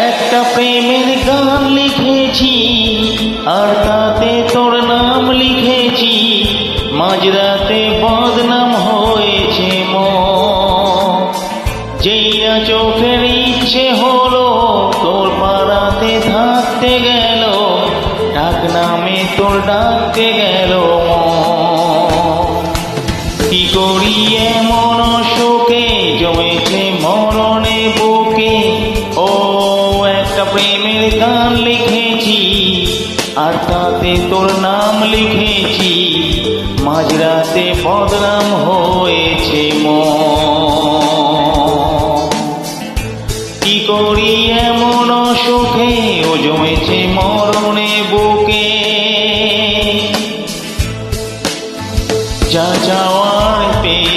একটা প্রেমের গান লিখেছি আর তাতে তোর নাম লিখেছি, মাঝরাতে বদনাম হয়েছে মন। যেইয়া চোখের ইচ্ছে হলো তোর পাড়াতে থাকতে গেল, ডাক নামে তোর ডাকতে গেল মন। কি করি এমন শোকে জমেছে মরণে বুকে, ও একটা প্রেমের গান লিখেছি আর তাতে তোর নাম লিখেছি, মাঝরাতে বদনাম হয়েছে মন। কি করি এমন সুখে ও জমেছে মরণে বুকে, যা চাওয়ার পেয়ে